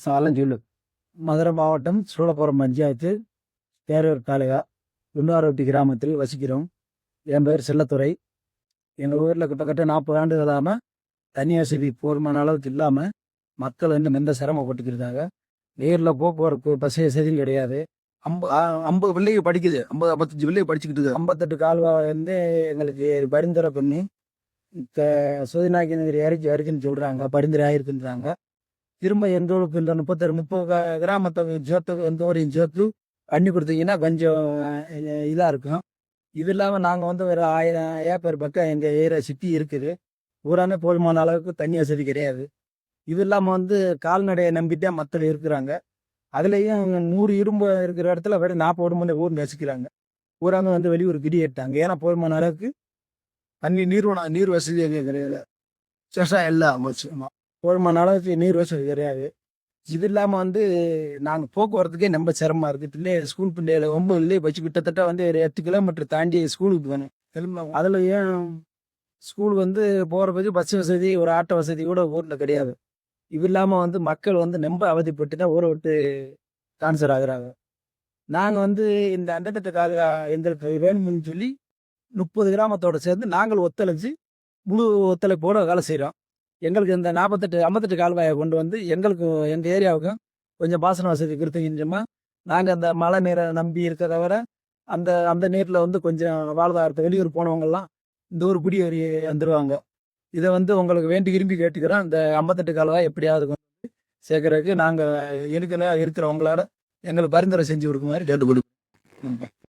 சாலஞ்சொல்லு மதுரை மாவட்டம் சூளப்புரம் பஞ்சாயத்து தேரூர் தாலுகா குண்டாரொட்டி கிராமத்தில் வசிக்கிறோம். என் பேர் செல்லத்துறை. எங்கள் ஊரில் கிட்டத்தட்ட 40 ஆண்டுகளாக தண்ணி வசதி போதுமான அளவுக்கு இல்லாமல் மக்கள் வந்து எந்த சிரமப்பட்டுக்கிருந்தாங்க. நேரில் போக்குவரத்து பஸ் வசதியும் கிடையாது. 50 பிள்ளைங்க படிக்குது, 55 பிள்ளைங்க படிச்சுக்கிட்டு இருக்குது. 58 கால்வாய் வந்து எங்களுக்கு பரிந்துரை பண்ணி சுதிநாயக்கி நகர் இருக்குன்னு சொல்கிறாங்க, பரிந்துரை ஆகிருக்குன்றாங்க. திரும்ப எங்களுக்கு இந்த 30 கிராமத்தை சேர்த்து எந்த ஒரு சேர்த்து பண்ணி கொடுத்தீங்கன்னா கொஞ்சம் இதாக இருக்கும். இது இல்லாமல் நாங்கள் வந்து ஒரு 1000 ஏக்கர் பக்கம் எங்கள் ஏரியா சுற்றி இருக்குது. ஊரான போதுமான அளவுக்கு தண்ணி வசதி கிடையாது. இது இல்லாமல் வந்து கால்நடையை நம்பிட்டே மக்கள் இருக்கிறாங்க. அதுலேயும் 100 இரும்பு இருக்கிற இடத்துல வெறும் 40 மணி ஊர் நசிக்கிறாங்க. ஊராங்க வந்து வெளியூர் கிடியேட்டாங்க. ஏன்னா போதுமான அளவுக்கு தண்ணி நீர் வசதி எங்கே கிடையாது. விவசாயம் எல்லாம் போச்சு. போதுமான அளவுக்கு நீர் வசதி கிடையாது. இது இல்லாமல் வந்து நாங்கள் போக்குவரத்துக்கே ரொம்ப சிரமமாக இருக்குது. பிள்ளைய ஸ்கூல் பிள்ளைகளை 9 பிள்ளைய வச்சு கிட்டத்தட்ட வந்து ஒரு 8 கிலோமீட்டர் தாண்டி ஸ்கூலுக்கு போகணும். அதில் ஏன் ஸ்கூல் வந்து போகிறதுக்கு பஸ் வசதி ஒரு ஆட்டோ வசதி கூட ஊரில் கிடையாது. இது இல்லாமல் வந்து மக்கள் வந்து ரொம்ப அவதிப்பட்டு தான் ஊரை விட்டு ட்ரான்ஸ்ஃபர் ஆகுறாங்க. நாங்கள் வந்து இந்த அண்டத்துக்காக எங்களுக்கு வேணும்னு சொல்லி 30 கிராமத்தோடு சேர்ந்து நாங்கள் ஒத்துழைச்சி முழு ஒத்துழைப்போடு வேலை செய்கிறோம். எங்களுக்கு இந்த 58 கால்வாயை கொண்டு வந்து எங்களுக்கு எங்கள் ஏரியாவுக்கும் கொஞ்சம் பாசன வசதி கொடுத்தீங்கன்னா நாங்கள் அந்த மழை நீரை நம்பி இருக்க தவிர அந்த அந்த நீரில் வந்து கொஞ்சம் வாழ்வாதாரத்தை வெளியூர் போனவங்கெல்லாம் இந்த ஊர் குடியேறி வந்துடுவாங்க. இதை வந்து உங்களுக்கு வேண்டி விரும்பி கேட்டுக்கிறோம். இந்த 58 கால்வாய் எப்படியாவது சேர்க்கறதுக்கு நாங்கள் இருக்கிறவங்களால எங்களுக்கு பரிந்துரை செஞ்சு கொடுக்குமாதிரி கேட்டுக்கொடுக்கணும்.